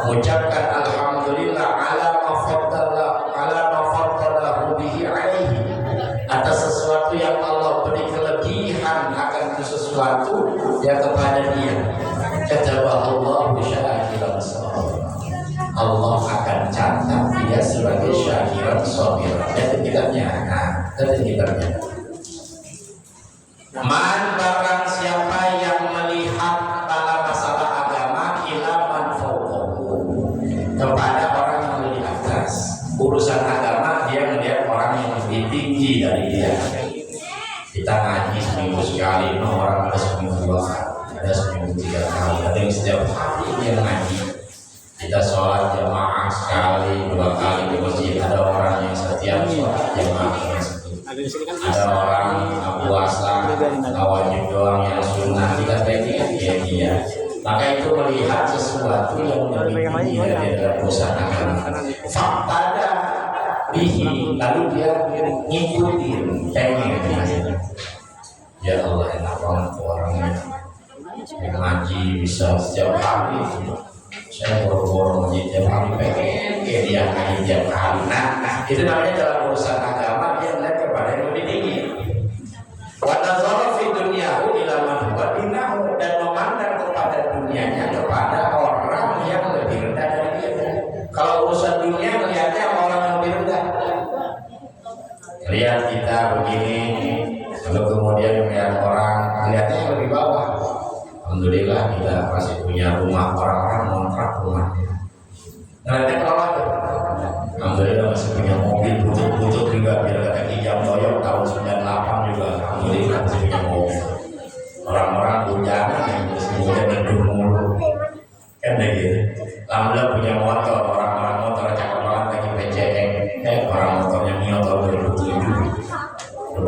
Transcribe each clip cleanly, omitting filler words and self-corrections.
mengucapkan alhamdulillah ala ma faddalahu bihi alaihi, atas sesuatu yang Allah beri kelebihan akan sesuatu yang kepada dia. Kataballahu syakiran sabira, Allah akan catat dia sebagai syakiran sabira. Itu kitabnya. Itu kitabnya. Man barang siapa yang melihat dalam masalah agama ilaman fawqahu, kepada orang yang lebih atas urusan agama, dia melihat orang yang lebih tinggi dari dia. Kita ngaji seminggu sekali, orang ada seminggu 2 kali, ada seminggu 3 kali, ada yang setiap hari dia ngaji. Kita sholat jamaah sekali 2 kali di masjid, ada orang yang setiap sholat jamaah di masjid. Ada orang puasa wajib doang yang sunnah, kita pengen dia. Maka itu melihat sesuatu yang lebih tinggi dari urusan agama. Fakta bihi, lalu dia ngikutin, pengen. Ya Allah, enak banget orangnya. Ngaji bisa setiap hari. Saya boro-boro ngaji tiap hari, pengen dia ngaji tiap hari. Nah, itu namanya dalam urusan agama dia melihat kepada yang lebih tinggi. Wa nazara fi dunyahu ila man huwa dinahu, dan memandang kepada dunianya kepada orang yang lebih rendah dari dia. Kalau urusan dunia melihatnya orang yang lebih rendah. Lihat kita begini, lalu kemudian melihat orang melihatnya yang lebih bawah. Alhamdulillah kita masih punya rumah, orang-orang ngontrak rumahnya. Nanti kalau alhamdulillah masih punya mobil butut-butut juga, biar kata Kijang Toyok tahun 98 juga alhamdulillah masih punya mobil. Orang-orang hujanan yang semuanya neduh mulu kan begitu. Alhamdulillah punya motor, orang-orang motor cakep banget lagi PCX. Orang motornya Mio tahun 2007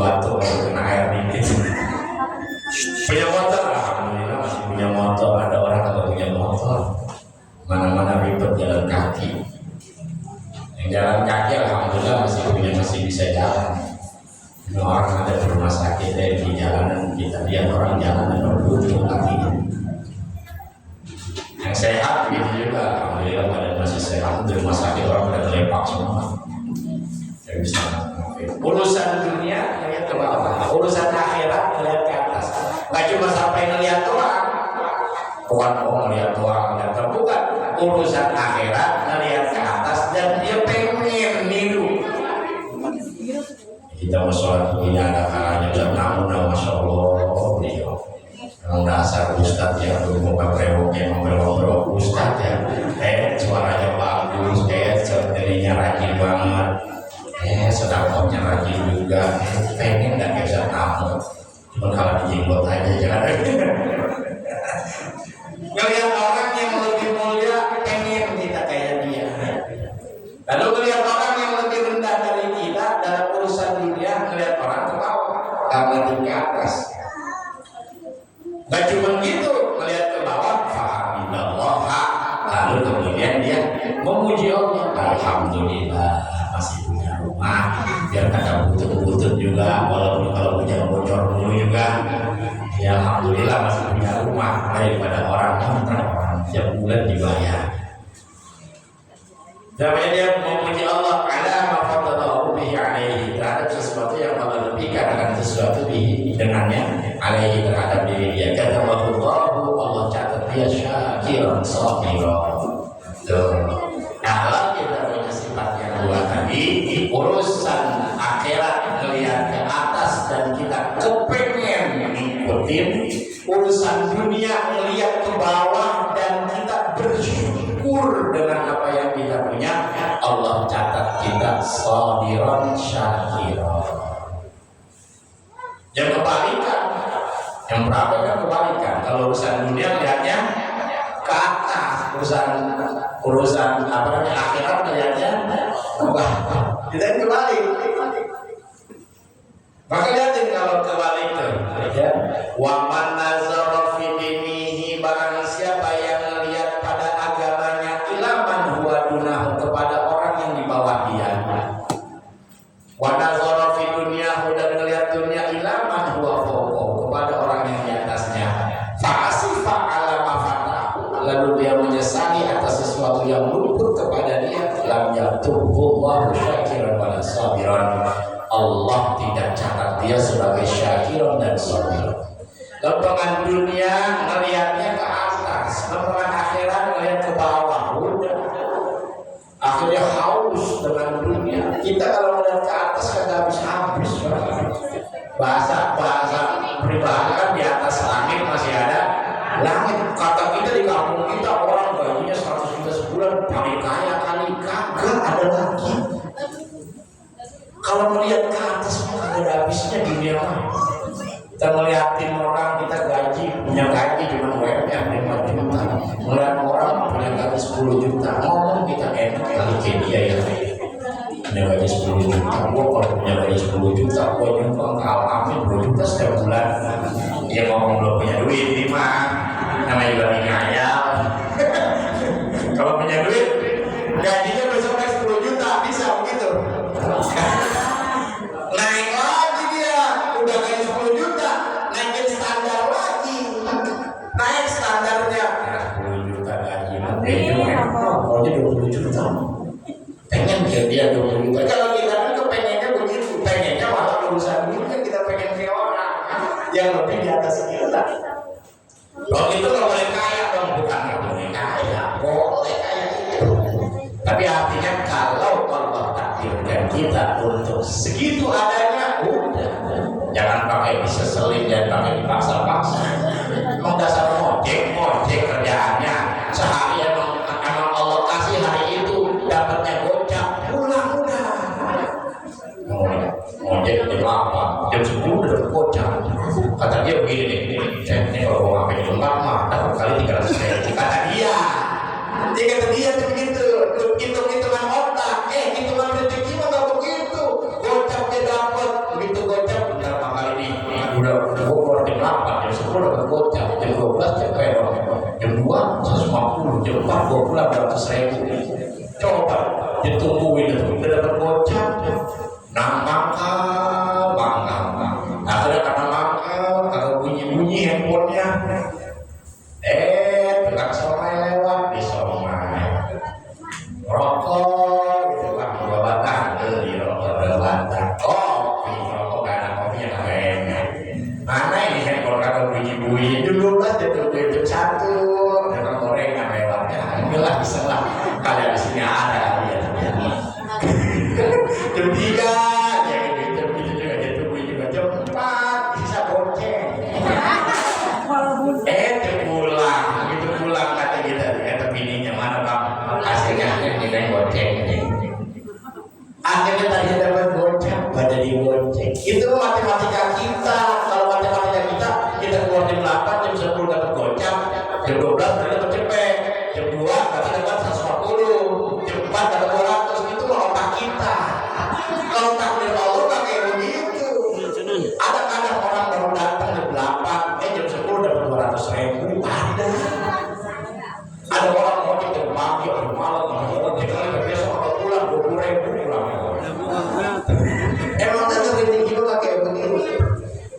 batu kena air dikit. Punya motor, alhamdulillah masih punya motor. Ada orang kalau punya motor mana-mana ribet jalan kaki. Yang jalan kaki alhamdulillah masih bisa jalan. Ini orang ada di rumah sakit di jalanan, kita lihat orang jalan dan berlutut kakinya. Yang sehat begitu juga, alhamdulillah pada masih sehat. Di rumah sakit orang pada lepak semua. Saya bisa urusan dunia melihat ke bawah, urusan akhirat melihat ke atas. Gak cuma sampai melihat doang, bukan melihat doang, bukan. Urusan akhirat melihat ke atas dan dia pengen niru. Kita mau sholat begini ada kalanya dan namun masya Allah beliau yang dasar ustadz ya, bukan brewoknya membrewok ustadz ya, suaranya bagus, jadinya rajin banget, sedekahnya rajin juga, pengen nggak bisa tamu, cuma kalau dijenggot aja jangan. Ngelihat orang yang lebih mulia, pengen kita kayak dia. Lalu melihat orang yang lebih rendah dari kita dalam urusan dunia, melihat orang ke bawah, karena ke atas. Gak cuma gitu, melihat ke bawah, fahamilallah, lalu kemudian dia memuji Allah. Alhamdulillah masih punya rumah, biar kata butut-butut juga, walaupun kalau punya bocor dulu juga. Ya alhamdulillah masih punya rumah, daripada orang kontrak, orang tiap bulan dibayar. Namanya dia memuji Allah ala ma faddalahu bihi alaihi, terhadap sesuatu yang Allah lebihkan akan sesuatu dengannya alaihi, terhadap diri dia. Kata Allah catat dia syakiran sabira. Kalau kita punya sifat yang dua tadi, urusan akhirat melihat ke atas dan kita kepengen ngikutin, urusan dunia melihat ke bawah dan kita bersyukur dengan apa yang kita punya, Allah catat kita sabiran syakiran. Yang kebalikan, yang berapa kan kebalikan. Kalau urusan dunia melihatnya ke atas, urusan apa namanya akhirat melihatnya ke bawah. Kita kebalik. Maka lihatin kalau kebalik itu, ya. Wa man nazara fi dinihi, barang siapa yang melihat pada agamanya, ilaman huwa dunahu, kepada orang yang di bawah dia. Wa nazara fi dunyahu, dan melihat dunia, ilaman huwa fawqahu, kepada orang yang di atasnya. Fa asifa ala ma fatahu, lalu dia menyesali atas dan sabar. Lempengan dunia ngelihatnya ke atas, lempengan akhirat ngelihat ke bawah. Udah, akhirnya haus dengan dunia. Kita kalau melihat ke atas kan habis-habis. Bahasa pribadi kan di atas langit masih ada langit. Kata kita di kampung kita orang gajinya 100 juta sebulan paling kaya kali, kagak ada lagi. Kalau melihat ke atas mah ada habisnya dunia mah. Kita ngeliatin orang kita punya gaji cuma UMR 5 juta, ngeliat orang punya gaji 10 juta, ngomong kita enak kali kayak dia ya. Punya gaji 10 juta, gua kalau punya gaji 10 juta, gua nyumbang ke Al-Amin 2 juta setiap bulan. Dia ngomong belum punya duit, ini mah namanya juga ngayal. Kalau punya duit, gajinya besok naik 10 juta, bisa begitu. Naik lagi dia, udah gaji 10 juta, naikin standar lagi. Naik standarnya, ya 10 juta gaji, kalau dia 20 juta. Pengen dia 20 juta. Kalau kita kan kepengennya begitu, pengennya malah urusan duit kan kita pengen ke orang yang lebih di atas kita. Kalau itu nggak boleh kaya dong, bukan nggak boleh kaya, boleh kaya itu. Tapi artinya kalau Allah takdirkan kita untuk segitu adanya, udah. Jangan pakai diseselin dan pakai dipaksa-paksa. Mau dasar mojek kerjaannya sehari emang Allah kasih hari itu dapatnya gocap, pulang udah. Mojek jam 8, jam 10 udah gocap. Kata dia begini nih, ini kalau mau ngapain di tempat mah dapat kali 300 kata dia. Dia kata dia tuh begitu, hitung-hitungan otak, hitungan rezeki mah nggak begitu. Gocap dia dapat, begitu gocap berapa kali nih? Udah keluar jam 8, jam 10 dapat gocap, jam 12 cepet dong, jam 2 150, jam 4 gua pulang 200.000. Coba ditungguin itu, udah dapat gocap, mangkal, akhirnya karena mangkal, kalau bunyi handphonenya, tukang somai lewat di somai, rokok gitu kan, 2 batang, di rokok 2 batang, kopi, rokok gak ada kopi yang enak. Mana ini handphone kalau bunyi dulu lah jatuh jam 1, dengan gorengan lewatnya, inilah bisa lah, kalian di sini ada ya. Jam 3, ya jam itu juga jatuh bunyi juga jam 4, bisa bonceng. pulang kata kita, kata bininya mana bang, hasilnya kita yang bonceng. Akhirnya tadi dapat bonceng, pada dibonceng. Itu matematika kita. Kalau matematika kita keluar jam 8, jam 10 dapat gocap, jam 12 dapat cepet, jam 2 berarti dapat 140, jam 4 dapat 200. Itu otak kita. Kalau takdir Allah nggak kayak begitu. Ada kadang orang baru datang jam 8, jam 10 dapat 200.000. Ada orang mau jam pagi, jam malam, mau jam besok kalau pulang 20.000 pulang. Emang rezeki itu nggak kayak begitu.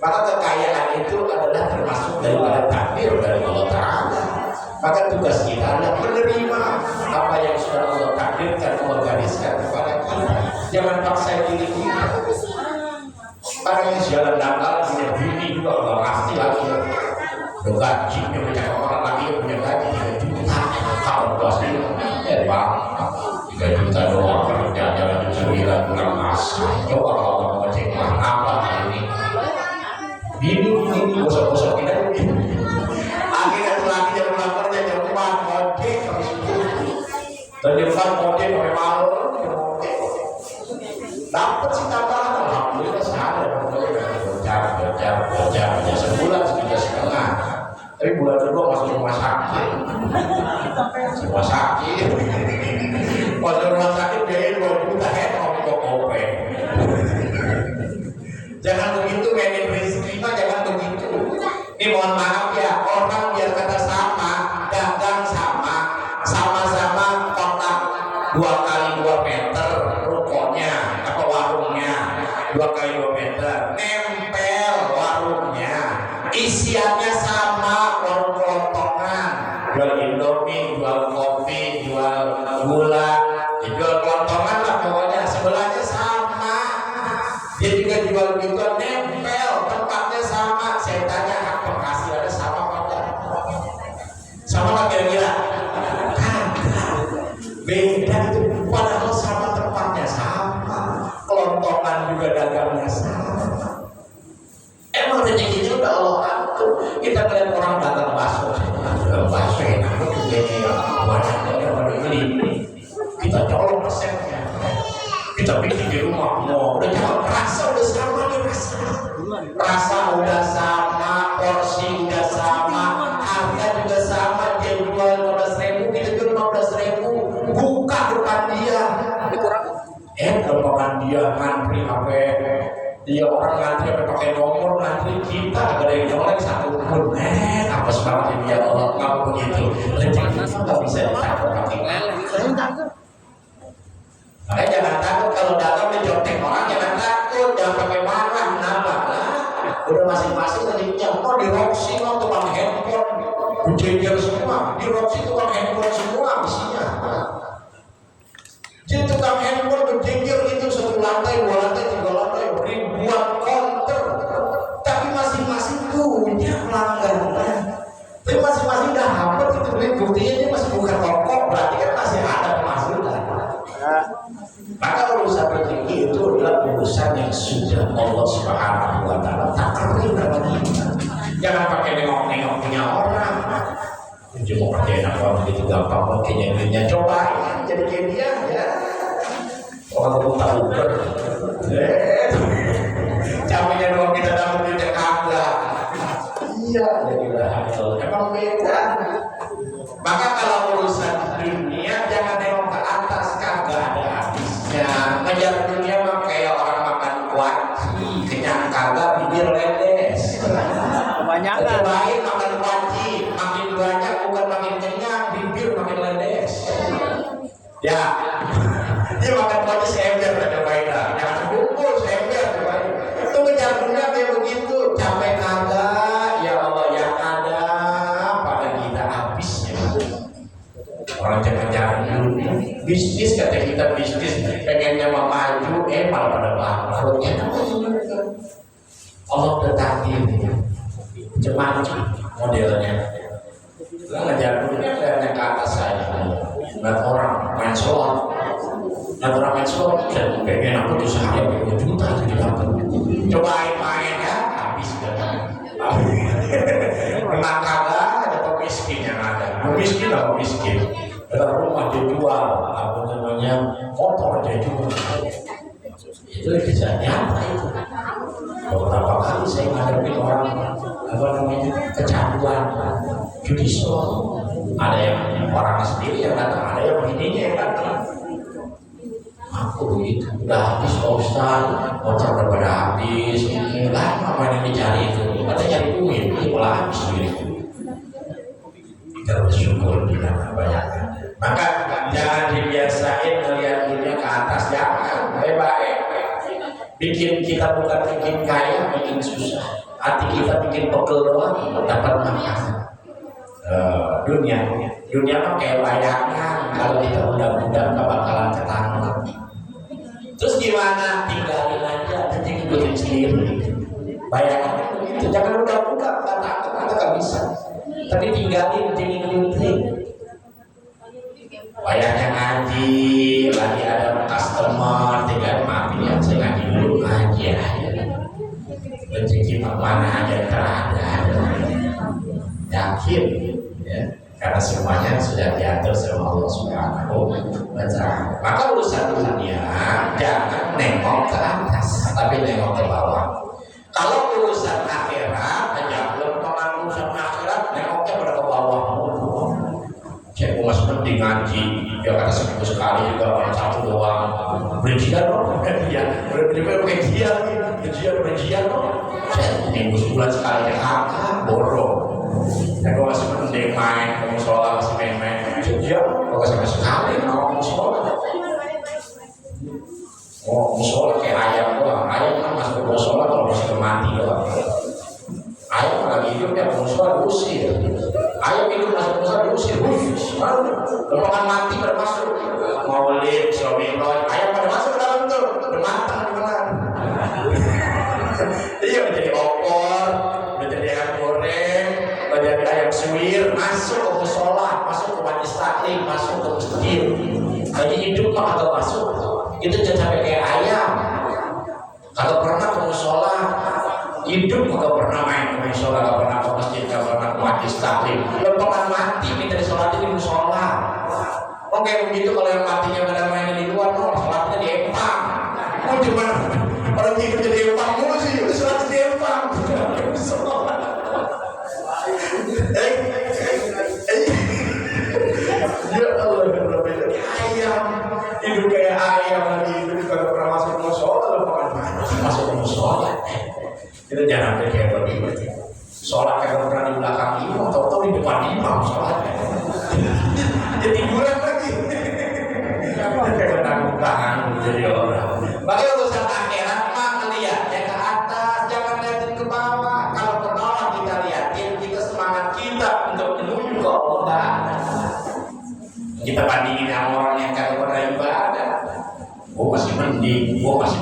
Maka kekayaan itu adalah termasuk daripada takdir dari Allah Ta'ala. Maka tugas kita adalah menerima apa yang sudah Allah takdirkan, Allah gariskan kepada kita. Jangan paksa diri kita. Karena yang jalan nakal punya bini juga nggak pasti lagi. Udah gaji, dia punya orang lagi punya gaji 3 juta. Kalau pasti bang 3 juta doang. Jalan jam 9 pulang masuk. Coba kalau mau cek apa ini. Bini gosok-gosok kita. Akhirnya tuh lagi jam 8 jam 4 ngocek habis itu. Dan jam 4 ngocek sampai malam. Dapat sih tambahan, alhamdulillah sehari bocah sebulan 3,5 juta. Tapi bulan kedua masuk rumah sakit. Masuk rumah sakit biaya 2 juta OP. Jangan begitu mainin rezeki mah, jangan begitu. Ini mohon maaf ya, orang biar kata sama, dagang sama-sama kotak 2 kali 2 meter rukonya apa warungnya 2 kali 2 meter, nempel warungnya, isiannya sama, warung kelontongan, jual indomie, jual kopi, jual gula, jual kelontongan lah pokoknya, sebelahnya sama. Dia juga jual gitu, nempel, tempatnya sama, saya tanya hak penghasilannya sama apa enggak? Sama nggak kira-kira? Beda itu, padahal sama tempatnya sama, kelontongan juga dagangnya sama. Emang rezekinya udah Allah atur. Kita ngeliat orang dagang bakso enak, begini banyaknya pada beli. Kita colong resepnya, kita bikin di rumah. Udah jangan rasa udah sama nih rasa udah sama, porsi udah sama, harga juga sama. Dia jual 15.000, kita jual 15.000. Buka depan dia. Depan dia ngantri apa? Dia orang ngantri apa pakai nomor ngantri, kita agak ada yang nyolek satu pun. Apa banget dia Allah kamu begitu. Rezeki itu nggak bisa ditakut pakai. Makanya jangan takut kalau datang mencontek orang, jangan takut, jangan pakai marah, kenapa? Udah masing-masing rezekinya. Kok di Roxy lo tukang handphone, berjejer semua. Di Roxy tukang handphone semua isinya. Jadi tukang handphone berjejer itu 1 lantai, 2 lantai, 3 lantai, ribuan konter. Tapi masing-masing punya pelanggannya. Tapi masing-masing udah hafal itu duit, buktinya dia masih buka toko, berarti kan masih ada pemasukan. Maka urusan rezeki itu adalah urusan yang sudah Allah Subhanahu wa Ta'ala takdirin sama kita. Jangan pakai nengok-nengok punya orang. Cuma pakai enak orang begitu gampang, pakainya duitnya coba jadi kayak dia ya. Orang itu tahu kan? Capeknya doang kita dapat duitnya kagak. Iya, jadilah emang beda. Maka kalau urusan dunia jangan tengok ke atas, kagak ada habisnya. Ngejar dunia mah kayak orang makan kuaci, kenyang kagak bibir ledes. Kebanyakan. Cobain makan kuaci, makin banyak bukan makin kenyang, bibir makin ledes. Ya, dia makan kuaci seember, cobain dah. Jangan sebungkus seember, cobain. Itu ngejar dunia kayak begitu, capek kagak. Ya Allah yang ada pada kita habisnya. Orang jangan bisnis kata kita bisnis pengennya mau maju, malah pada bangkrutnya. Allah udah takdir macam-macam modelnya. Lah ngejar dunia kayaknya ke atas saya. Lihat orang main slot, dan pengen aku tuh sehari 2 juta itu didapat. Cobain main ya, habis kan. Menang kagak ada pemiskin yang ada. Miskin apa miskin? Ada rumah dia jual, apa namanya motor dia jual. Itu kerjanya apa itu? Beberapa kali saya menghadapi orang apa namanya kecanduan judi slot. Ada yang orang sendiri yang datang, ada yang begininya yang datang. Aku begitu, udah habis Pak Ustaz, motor udah pada habis. Lama apa yang dicari itu? Katanya nyari duit, ini malah habis duit. Kita bersyukur tidak banyak. Maka jangan dibiasain melihat dunia ke atas, jangan. Baik-baik. Bikin kita bukan bikin kaya, bikin susah. Hati kita bikin pegel doang, dapat makan. Dunia mah kayak layangan, kalau kita mudah-mudahan gak bakalan ketangkep. Terus gimana? Tinggalin aja, nanti ngikutin sendiri. Bayangkan begitu, jangan udah-udah gak takut, kita gak bisa. Tapi tinggalin, jangan ngikutin. Bayangnya ngaji, lagi ada customer, tinggal maafin ya, saya ngaji dulu aja. Rezeki mana aja terada. Yakin, ya, karena semuanya sudah diatur sama Allah Subhanahu wa Ta'ala. Maka urusan dunia jangan nengok ke atas, tapi nengok ke bawah. Kalau urusan akhirat, jangan urusan akhirat nengoknya pada ke bawah. Saya masih penting ngaji, ya kata seminggu sekali juga orang satu doang. Berejian dong, dia berejian dong. Minggu sebulan sekali kakak borong. Ya gue masih penting main, kamu sholat masih main-main. Dia gue sampai sekali mau sholat. Oh, sholat kayak ayam doang. Ayam kan masuk ke sholat kalau masih mati doang. Ayam lagi hidup dia mau sholat diusir. Ayam hidup masuk ke sholat diusir. Lepakan mati pada masuk. Maulid, suami ayam pada masuk ke dalam tuh. Udah matang di mana? Iya udah jadi opor, udah jadi masuk ke musola, masuk ke majelis taklim, masuk ke masjid. Lagi hidup mah kagak masuk. Itu jangan sampai kayak ayam. Kagak pernah ke musola, hidup kagak pernah main ke musola, kagak pernah ke masjid, kagak pernah ke majelis taklim. Lempengan mati minta disolatin di musola. Oke begitu kalau yang matinya pada main di luar, sholatnya di empang. Oh gimana? Orang hidup jadi empang mulu sih, udah sholat di empang. Ya Allah, ayam hidup kayak ayam lagi hidup kalau pernah masuk musola, lempengan mati masuk musola. Kita jangan sampai kayak begitu. Sholat kagak pernah di belakang imam, atau di depan imam sholatnya. Jadi bulan lagi. Kayak tanggung jadi orang. Bagi urusan akhirat mah ngeliat yang ke atas, jangan liatin ke bawah. Kalau ke bawah kita liatin, kita semangat kita untuk menuju ke Allah. Kita bandingin sama orang yang kagak pernah ibadah. Gue masih mending, gue masih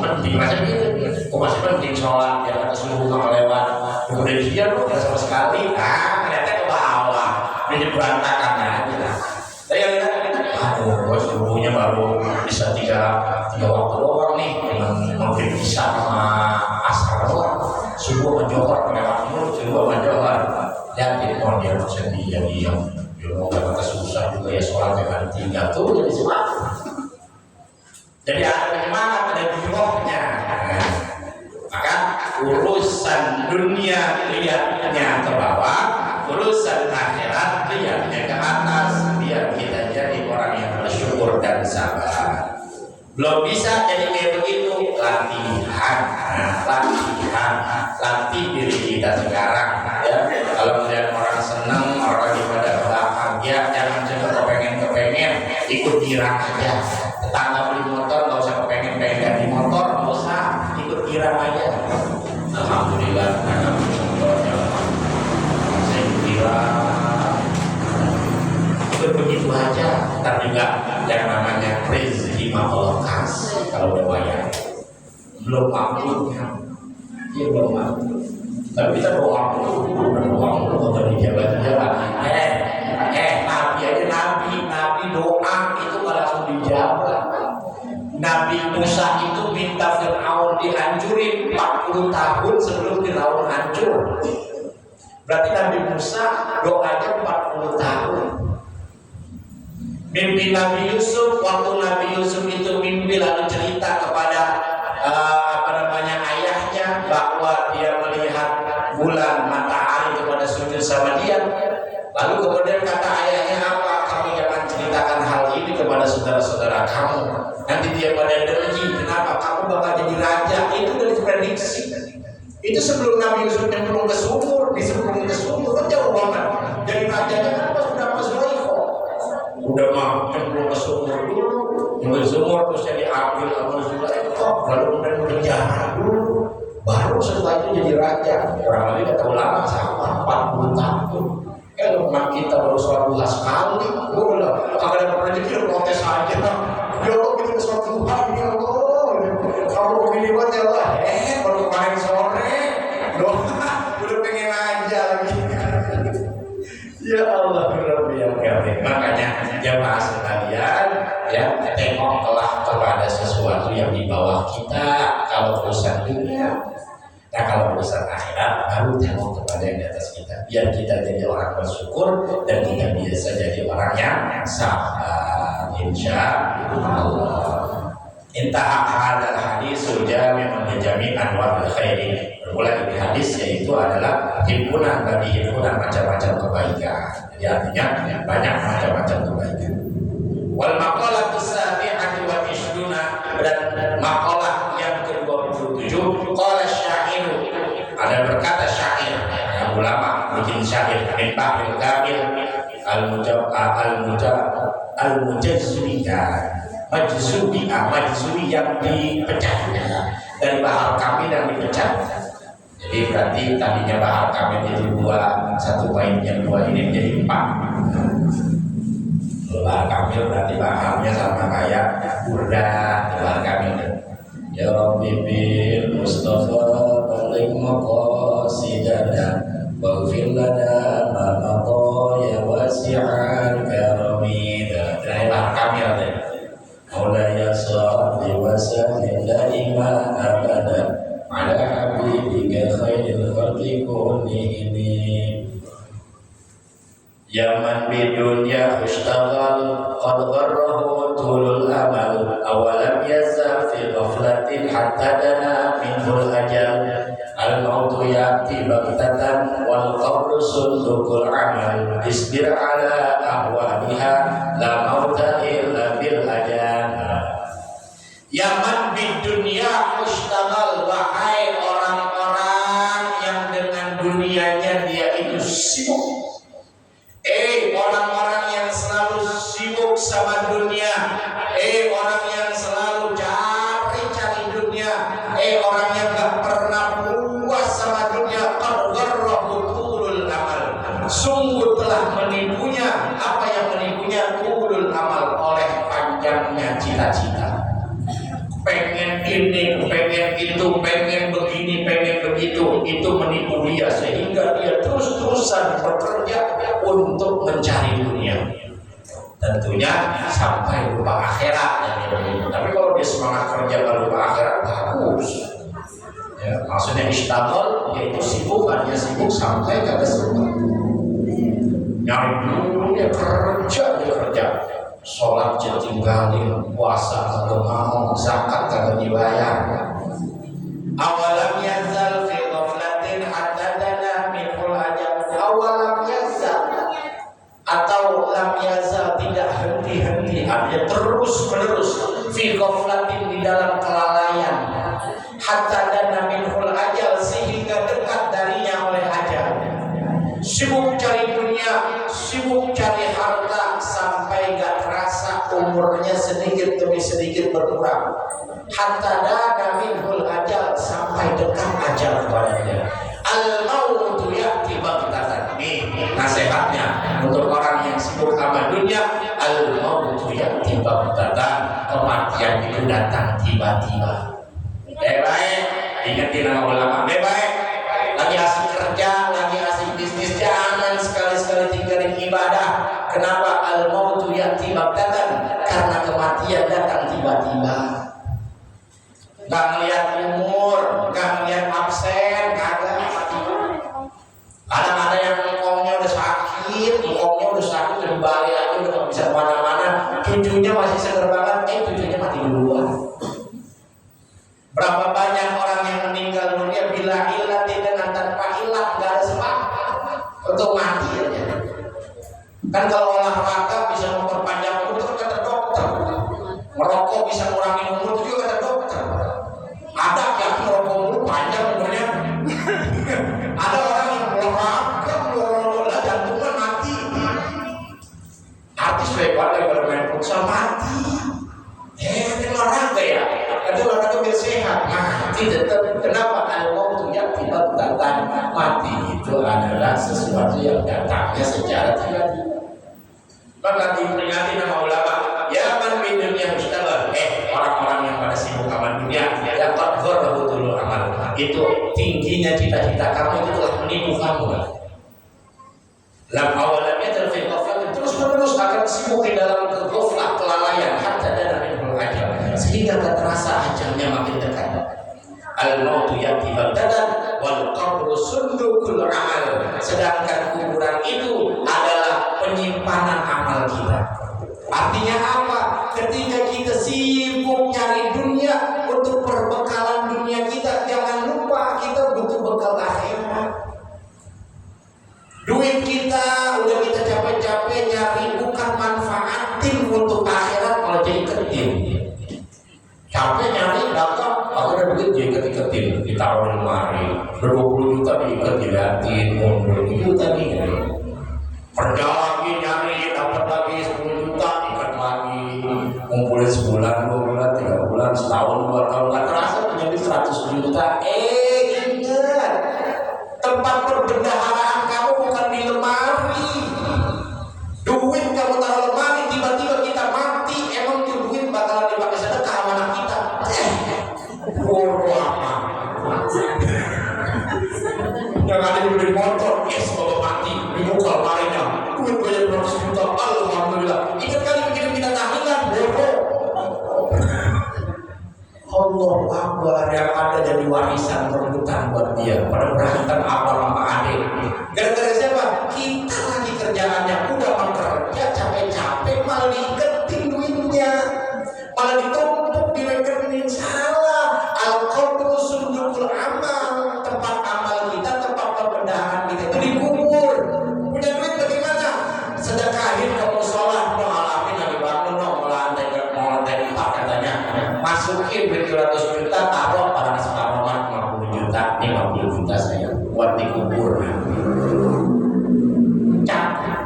mending sholat yang kata subuh nggak lewat. Kemudian dia lu nggak sama sekali, ternyata ke bawah, jadi berantakan aja. Tapi aduh, subuhnya baru bisa tiga waktu doang nih, mungkin bisa sama asar doang. Subuh sama johor lewat mulu, subuh sama johor. Lihat ini dia sendiri diam. Mau kata susah juga ya sholatnya kan tinggal tuh jadi semangat. Jadi ada penyemangat, ada girohnya. Maka urusan dunia lihatnya ke bawah, urusan akhirat lihatnya ke atas. Biar kita jadi orang yang bersyukur dan sabar. Belum bisa jadi kayak begitu, latihan, latih diri kita sekarang. Ya, kalau melihat orang senang, orang pada bahagia, jangan cuma kepengen, ikut girang aja. Tetangga beli motor, nggak usah kepengen ganti motor, nggak usah, ikut girang aja. Alhamdulillah, saya girang. Begitu aja, ntar juga yang namanya rezeki Allah kasih kalau udah bayar. Belum mampu, dia belum mampu. Tapi kita doa mulu kalau dijabat-jabat. Nabi doa itu nggak langsung dijawab. Nabi Musa itu minta Fir'aun dihancurin 40 tahun sebelum Fir'aun hancur. Berarti Nabi Musa doanya 40 tahun. Mimpi Nabi Yusuf, waktu Nabi Yusuf itu mimpi lalu cerita kepada ayahnya bahwa dia melihat bulan matahari kepada sujud sama dia. Lalu kemudian kata ayahnya, apa kamu jangan ceritakan hal ini kepada saudara-saudara kamu. Nanti dia pada dengki, kenapa kamu bakal jadi raja. Itu dari prediksi. Itu sebelum Nabi Yusuf nyemplung ke sumur, disembung ke sumur kan jauh banget. Jadi rajanya kan pas udah masuk udah mah nyemplung ke sumur dulu, terus jadi ambil sama Zulaikha, lalu kemudian berpenjara dulu, baru setelah itu jadi raja. Orang lain kata ulama sama 40 tahun. Kalau kita baru sholat duha sekali, udah kagak ada rezeki protes aja. Ya Allah kita sholat duha, ya Allah, kamu begini banget ya Allah. Baru kemarin sore, udah pengen aja lagi. Ya Allah, Rabbi yang karim. Makanya jamaah sekalian, ya tengoklah kepada sesuatu yang di bawah kita. Kalau urusan dunia, nah kalau urusan akhirat, baru tengok kepada yang di atas kita. Biar kita jadi orang bersyukur dan kita biasa jadi orang yang sabar. Insya Allah. Intah hadal hadis sudah memang menjami anwar khairi. Bermula dari hadis yaitu adalah himpunan macam-macam kebaikan. Jadi artinya banyak macam-macam kebaikan. Wal maqalah as-sabi'atu wa 20 dan maqalah yang ke-27 qala syairu. Ada berkata syair yang ulama bikin syair min bahril kamil al-mujazzibiyah majzubi yang dipecah dari bahar kamil yang dipecah. Jadi berarti tadinya bahar kamil jadi 2, satu baitnya 2, ini menjadi 4. Bahar kamil berarti baharnya sama kayak burda bahar kamil. Ya Rabbi bil Mustafa balik maqasidana waghfir lana ma ya wa Ya man bidunya istaghal qad gharrahu tulul amal awalam yazal fi ghaflatin hatta dana minhul ajal al mautu ya'ti baghtatan wal qabru sundukul amal isbir ala ahwaliha la mauta illa bil ajal. Ya man bidunya istaghal, wahai orang-orang yang dengan dunianya dia itu sibuk. Orang-orang yang selalu sibuk sama dunia, orang yang selalu cari dunia, orang yang gak pernah puas sama dunia, qad gharrahu tulul amal. Sungguh telah menipunya, apa yang menipunya? Tulul amal, oleh panjangnya cita-cita. Pengen ini, pengen itu, pengen begini, pengen begitu, itu menipu dia sehingga dia terus-terusan bekerja untuk mencari dunia. Tentunya sampai lupa akhirat. Tapi kalau dia semangat kerja kalau lupa akhirat, bagus. Ya, maksudnya istaghal, yaitu sibuk, hanya sibuk sampai kagak sempat. Nyari dulu dia kerja. Sholat tinggalin, puasa kagak mau, zakat kagak dibayar. Awalam yazal fi ghaflatin hatta dana minhul ajal. Awalam yazal atau lam yazal, tidak henti-henti, artinya terus menerus, fi ghaflatin, di dalam kelalaian, hatta dana minhul ajal, sehingga dekat darinya oleh ajal. Sibuk cari dunia, sibuk cari harta, sampai gak terasa umurnya sedikit demi sedikit berkurang. Hatta dana minhul ajal, sampai dekat ajal kepadanya. Al mautu ya'ti baghtatan. Ini nasihatnya untuk orang yang sibuk sama dunia. Al mautu ya'ti baghtatan, kematian itu datang tiba-tiba. Baik, ingetin nama ulama. Baik, lagi asik kerja, lagi asik bisnis, jangan sekali-sekali tinggalin ibadah. Kenapa? Al mautu ya'ti baghtatan, karena kematian datang tiba-tiba. Gak ngeliat umur, gak ngeliat absen, kagak. Kadang ada yang ngomongnya udah sakit, udah balik aja, udah gak bisa kemana-mana. Cucunya masih seger banget, cucunya mati duluan. Berapa banyak orang yang meninggal dunia bila ilat, dengan tanpa ilat, gak ada sebab untuk mati aja. Kan kalau olahraga bisa memperpanjang umur, itu kata dokter. Merokok bisa ngurangin umur, itu juga kata dokter. Ada yang merokok umur panjang umurnya. Ada orang yang olahraga, jantungan mati. Artis hebat yang bermain futsal mati. Ini olahraga ya. Itu olahraga biar sehat, mati tetap. Kenapa? Al-mautu ya'ti baghtatan, mati itu adalah sesuatu yang datangnya secara tiba-tiba. Maka diperingati nama ulama, ya man bidunya mustaghal, orang-orang yang pada sibuk sama dunia, ya qad gharrahu tulul amal. Itu tingginya cita-cita kamu, itu telah menipu kamu. Lam awalamnya terfil ghaflatin, terus-menerus akan sibuk di dalam ghaflah, kelalaian, hatta dana minhul ajal, sehingga tak terasa ajalnya makin dekat. Al mautu ya'ti baghtatan wal qabru sundukul amal. Sedangkan kuburan itu adalah penyimpanan amal kita. Artinya apa? Ketika kita sibuk cari dunia untuk perbekalan dunia kita, jangan lupa kita butuh bekal akhirat. Duit kita udah kita capek-capek nyari, bukan manfaatin untuk akhirat, malah jadi ketim. Capek nyari, datang, akhirnya duit jadi ketik-ketin, ditaruh di lemari. 20 juta diikat, dilihatin, 20 juta nih. Kerja lagi nyari, dapat lagi 10 juta, ikat lagi. Ngumpulin sebulan, 2 bulan, 3 bulan, setahun, 2 tahun, gak terasa menjadi 100 juta. Ingat, tempat perbendaharaan kamu bukan di lemari. Duit kamu taruh lemari, tiba-tiba kita mati, emang tuh duit bakalan dipakai sedekah sama anak kita. Bodoh amat.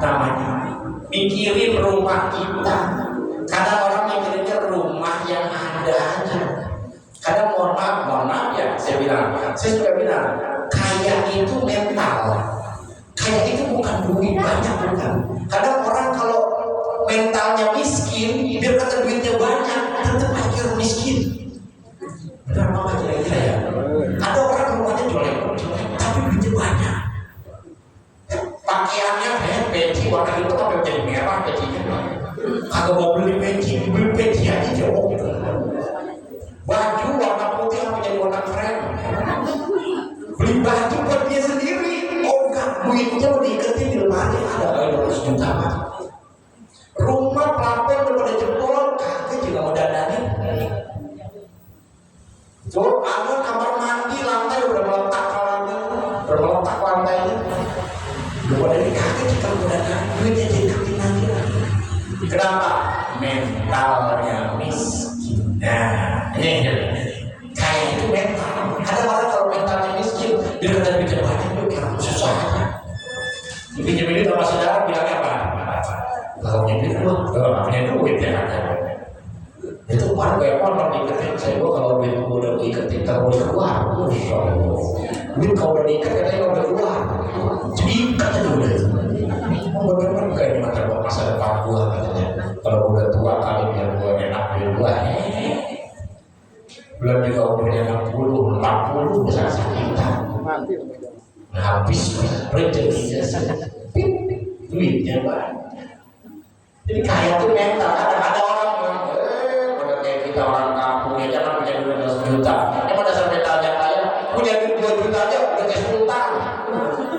namanya. Mikirin rumah kita. Kadang orang mikirinnya rumah yang ada aja. Kadang mohon maaf ya, saya suka bilang, kaya itu mental. Kaya itu bukan duit banyak, bukan. Kadang orang kalau mentalnya miskin, biar kata duitnya banyak, tetap aja miskin. Benar apa kira-kira ya? Ada orang rumahnya jelek, tapi duitnya banyak. Pakaiannya peci warna itu apa jadi merah pecinya. Kalau mau beli peci aja jauh. Baju warna putih apa jadi warna krem. Beli baju buat dia sendiri. Oh enggak, duitnya mau diiketin di lemari ada kali 200 juta. Rumah pelapon udah pada jebol, kakek juga mau dandanin. Tuh, kamar mandi lantai udah meletak lantainya. Udah pada kakek kita mau dandanin, duitnya jadi ketinggalan lagi. Kenapa? Mentalnya miskin. Nah, ini kayak itu mental. Ada orang kalau mentalnya miskin, dia kata bikin banyak itu karena susah aja. Pinjam ini sama saudara bilangnya apa? Kalau pinjam itu, punya duit ya ada. Itu kemarin kayak orang diiketin saya, kalau duit udah diiketin kalau udah keluar, duit kalau udah diikat katanya udah keluar, diikat aja udah. Bagaimana kayak di masa depan gua katanya, kalau udah tua kali biar gua enak biar gua. Belum juga umurnya 60 bisa sakitan. Habis rezekinya duitnya banyak. Jadi kaya itu mental. Ada orang bilang, pada kayak kita orang kampung ya jangan punya duit 10 juta. Emang dasar mentalnya kaya, punya duit 2 juta aja udah kayak sultan.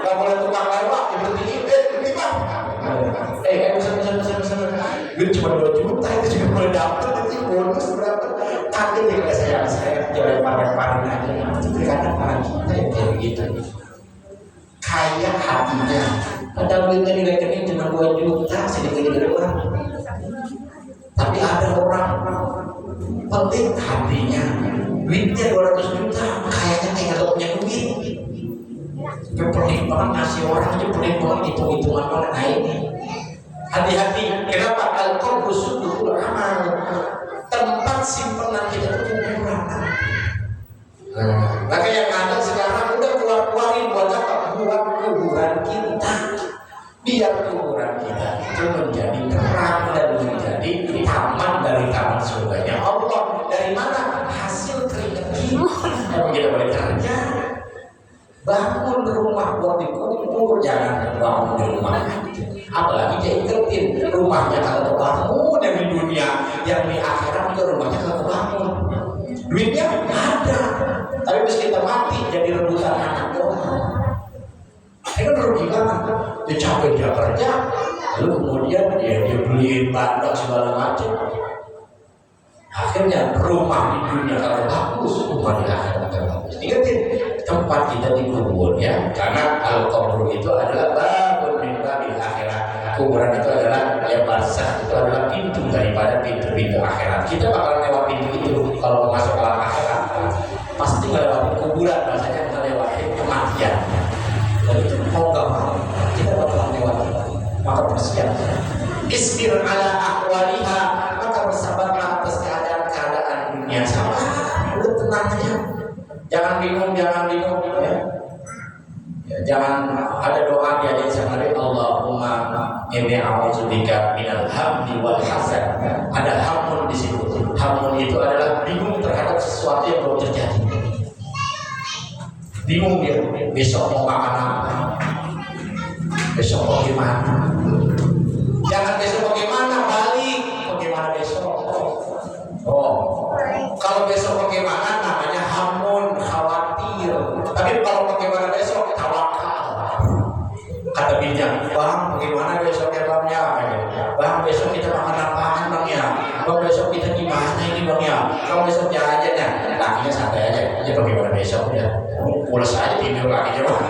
Gak boleh tukang lewat, diberhentiin, ini bang. Bisa. Duit cuma 2 juta itu juga boleh dapet, itu bonus berapa? Kakek nih saya jalan panen aja. Itu kadang-kadang kita yang kayak begitu. Kaya hatinya, padahal duitnya di rekening cuma 2 juta, sedikit doang. Tapi ada orang penting hatinya, duitnya 200 juta, kayaknya kayak gak punya duit. Pelik banget ngasih orang aja, pelik banget hitung-hitungan banget. Nah ini hati-hati. Kenapa? Al-qalbu sudurul amal, tempat simpenan kita itu kuburan. Nah kayak kadang sekarang udah keluarin buat apa? Buat kuburan kita, biar kuburan kita itu menjadi terang dan menjadi taman dari taman surganya Allah. Dari mana? Hasil keringat kita. Emang kita boleh kerja. Bangun rumah buat dikubur, jangan bangun di rumah. Apalagi dia ikutin rumahnya kalau kebangun yang di dunia, yang di akhirat juga rumahnya kalau kebangun. Duitnya ada, tapi pas kita mati jadi rebutan anak doang. Ini kan rugi banget. Dia capek dia kerja, lalu kemudian dia beliin bandar segala macam. Akhirnya rumah di dunia kalau bagus, rumah di akhirat kalau bagus. Ingatin tempat kita dikubur ya, karena al-qabr itu adalah babun min babil akhirat. Kuburan itu adalah barzakh, itu adalah pintu daripada pintu-pintu akhirat. Kita bakal lewat pintu itu kalau mau masuk ke alam akhirat. Pasti melewati kuburan, rasanya kita lewati kematian. Dan itu mau gak mau kita bakal lewati. Maka persiapkan. Isbir ala ahwaliha, maka bersabarlah atas keadaan dunia. Sabar, udah tenang aja. Jangan bingung ya. Jangan ada doa di hadis yang ada, Allahumma inni a'udzubika minal hamdi wal hasan. Ada hamun di situ. Hamun itu adalah bingung terhadap sesuatu yang belum terjadi. Bingung dia, besok mau makan apa? Besok mau gimana? Jangan besok bagaimana, balik bagaimana besok. Oh, kalau besok bagaimana namanya hamun, khawatir. Tapi kalau bagaimana besok, tawakal. Kata bijak, bang, bagaimana besok ya bang ya? Bang, besok kita makan apaan bang ya? Bang, besok kita gimana ini bang ya? Bang, besok jalan ya? Lakinya santai aja. Ya bagaimana besok ya? Pulas aja tidur lagi ya bang.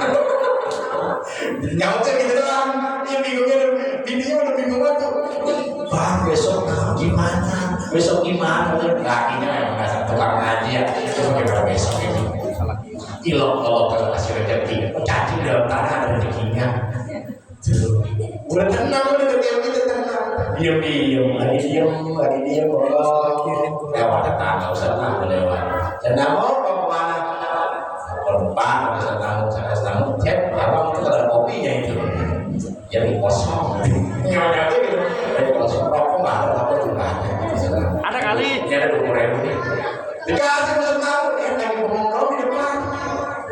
Nyamuknya gitu doang. Dia bingungnya, bininya udah bingung banget. Bang, besok gimana? Besok gimana? Lakinya emang nggak tukang ngaji ya. Coba gimana besok ini? Ilok kalau kasih rezeki, cacing dalam tanah ada rezekinya. Udah tenang, udah diam kita tenang. Diam, lagi diam, lewat tetangga, usah tahu lewat. Tenang mau kemana? Depan, bisa tahu, cek, abang itu ada kopinya itu. Jadi kosong. Nyonya gitu. Jadi kosong, rokok nggak ada apa juga ada. Ada kali. Ini ada 20.000 nih. Dikasih pesan tahu, lagi ngomong di depan.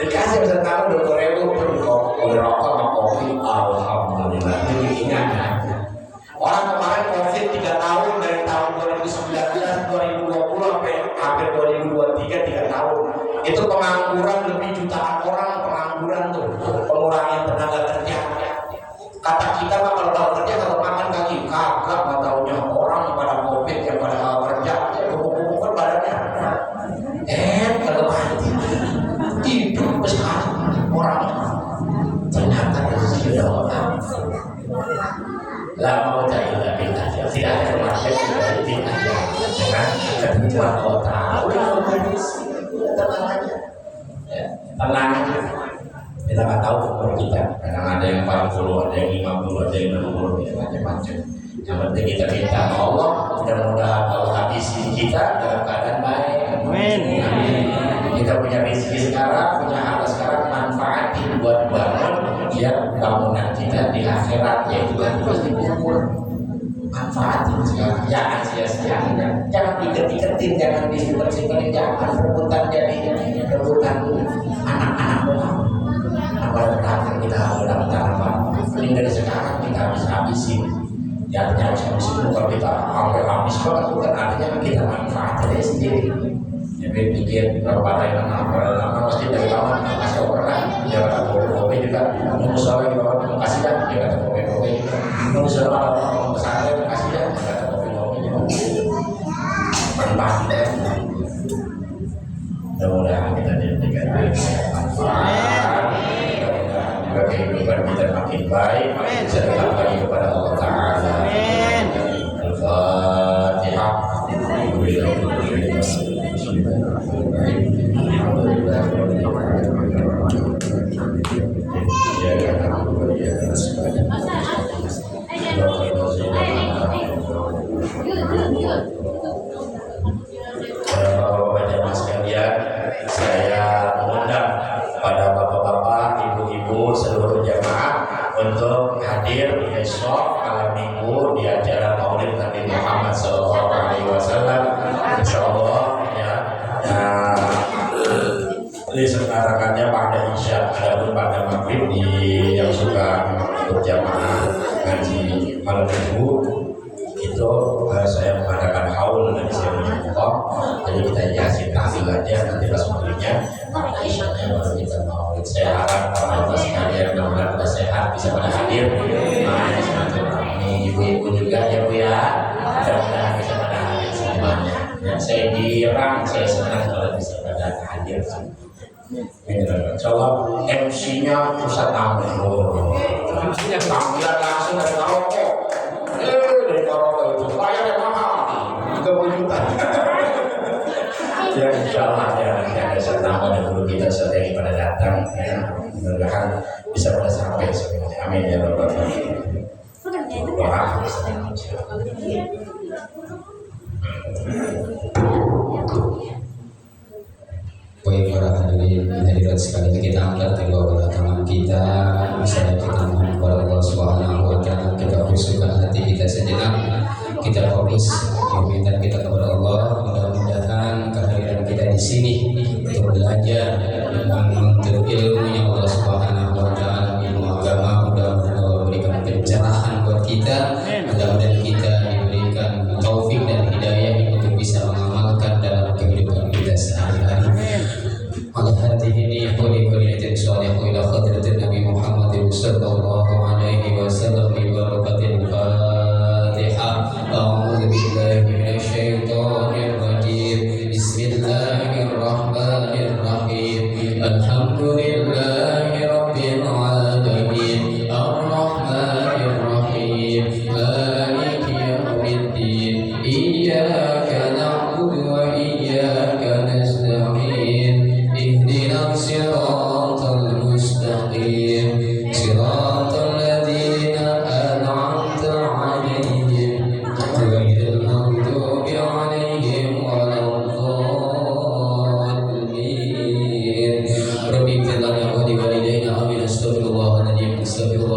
Dikasih pesan tahu 20.000 pun kopi rokok sama kopi. Alhamdulillah. Ini ingat ya. Orang kemarin COVID 3 tahun dari tahun 2019, 2020 sampai hampir 2023 3 tahun. Itu pengangguran lebih jutaan orang pengangguran tuh, pengurangan tenaga kerja. Kata kita mah kalau kerja kalau makan kaki kagak, nggak taunya orang pada COVID yang pada kerja kumpul-kumpul kan badannya. Kalau mati tidur sekali orang ternyata sudah orang. Lah mau cari lagi aja, tidak ada kematian tidak aja dengan ketentuan kota. Tenang aja. Kita nggak tahu umur kita. Kadang ada yang 40, ada yang 50, ada yang 60, ya macam-macam. Yang penting kita minta Allah mudah-mudahan Allah habisi kita dalam keadaan baik. Amin. Kita punya rezeki sekarang, punya harta sekarang, manfaatin buat bangun biar bangunan kita di akhirat yaitu kan pasti kubur. Manfaatin sekarang, jangan sia-siakan, jangan diket-diketin, jangan disimpan-simpan, jangan rebutan jadi rebutan anak-anak doang. Apa kita dapat apa? Ini dari sekarang kita habis-habisin. Ya artinya habis-habisin kalau kita habis banget bukan artinya kita manfaat dari sendiri. Jadi bikin berapa yang lama pasti dari kawan kasih orang dia kata kopi juga nunggu sore di bawah kasih dah dia kata kopi nunggu sore orang pesantren kasih dah dia kata kopi manfaat. Mudah-mudahan kita diberikan manfaat. Mudah-mudahan kehidupan kita makin baik, bisa dekat lagi kepada Allah Taala. Al-Fatihah. Saya mengundang pada bapak-bapak, ibu-ibu, seluruh jamaah untuk hadir besok malam minggu di acara Maulid Nabi Muhammad SAW. Insyaallah ya. Diselenggarakannya pada Isya, adapun pada maghrib di yang suka ikut jamaah ngaji malam minggu itu saya mengadakan haul dan saya menyebutkan, jadi kita yasin hasil aja nanti pas maghribnya pada Isyanya baru kita maulid. Saya harap para sekalian mudah-mudahan pada sehat bisa pada hadir. Ini ibu-ibu juga ya Bu ya, mudah-mudahan bisa pada hadir semuanya. Ya, saya girang, saya senang kalau bisa pada hadir. Insyaallah MC-nya Ustaz Amir. Tampilan langsung dari Maroko. Dari Maroko itu bayarnya mahal, 30 juta. Ya insyaallah ya nanti ada serta dan guru kita sedang pada datang ya, mudah-mudahan bisa pada sampai semuanya. Amin ya rabbal alamin. Doa Baik para hadirin hadirat sekalian, kita angkat kedua tangan kita, misalnya kita mohon kepada Allah Subhanahu wa Ta'ala, kita khusyukkan hati kita sejenak, kita fokus permintaan kita kepada Allah. Mudah-mudahan kehadiran kita di sini untuk belajar dan menuntut ilmunya Allah Subhanahu wa Ta'ala, ilmu agama, mudah-mudahan Allah berikan pencerahan buat kita, mudah-mudahan kita diberikan taufik dan hidayah untuk bisa mengamalkan dalam kehidupan kita sehari-hari. Al-Hadirin kulli kulliyatin shalihu ila hadratin Nabi Muhammad sallallahu alaihi wasallam bi barakatil Fatihah. A'udzu billahi minasyaitonir rajim. Bismillahirrahmanirrahim. Alhamdulillahi rabbil alamin. Ar-Rahmanir Rahim.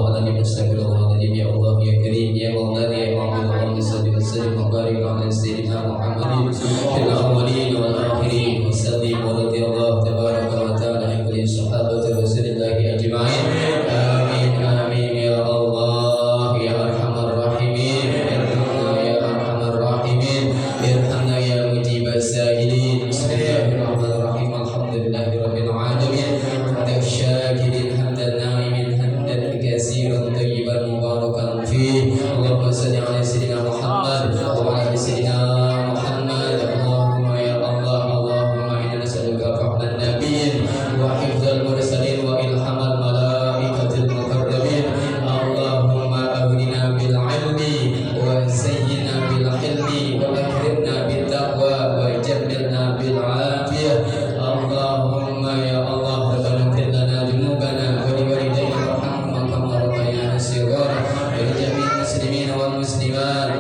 astaghfirullahaladzim, astaghfirullahaladzim. Ya Allah ya Karim ya Maulana ya Muhammad, Allahumma salli wa sallim wa barik ala sayyidina Muhammadin fil awwalin wal akhirin wa sallim wa radiyallahu tabaraka wa ta'ala an kulli sahabati rasulillahi ajma'in. Amin amin ya Allah ya arhamar rahimin, irhamna ya arhamar rahimin, irhamna ya mujibas sa'ilin. Bismillahirrahmanirrahim. Alhamdulillahi rabbil alamin. Hamdan syakirin, hamdan na'imin, hamdan katsiran tayyiban mubarakan fihi. Allahumma salli ala sayyidina Muhammad wa ala ali sayyidina Muhammad. Allahumma ya Allah, Allahumma inna nas'aluka fahman nabiyyin wa hifdzal mursalin wa ilhamal malaikatil muqarrabin. Allahumma aghnina bil ilmi wa zayyinna bil hilmi wa akrimna bit taqwa wa jammilna bil afiyah. Allahumma ya Allah, rabbana ighfir lana dhunubana wa liwalidayna warhamhuma kama rabbayana shighara wa li jami'il muslimina wal muslimat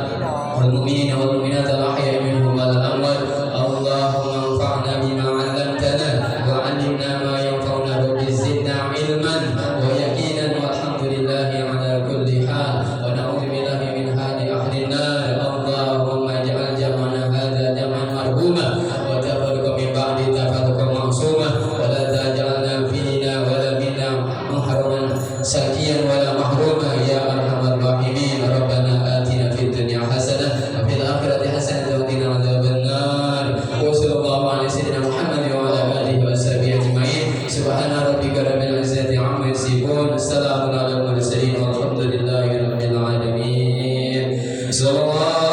wal mu'minina wal mu'minat al ahya'i minhum wal amwat. Allahumma anfa'na bima 'allamtana wa 'allimna ma yanfa'una wa zidna 'ilman wa yaqinan walhamdulillahi 'ala kulli hal wa na'udzu billahi min hali ahli an-nar. Allahumma ij'al jam'ana hadza jam'an marhuma wa tafarruqa min ba'di tafarruqa ma'suma wa la taj'alna fina wa la minna muharraman sakiyan wa la mahruma ya arhamar rahimin. Rabbana atina fid dunya hasanah wa fil akhirati hasanah wa qina adzabannar. Wa sallallahu ala sayyidina Muhammad wa ala alihi wa sahbihi ajma'in. Subhana rabbika rabbil izzati amma yasifun. Salamun alal mursalin walhamdulillahi rabbil alamin. Sallallahu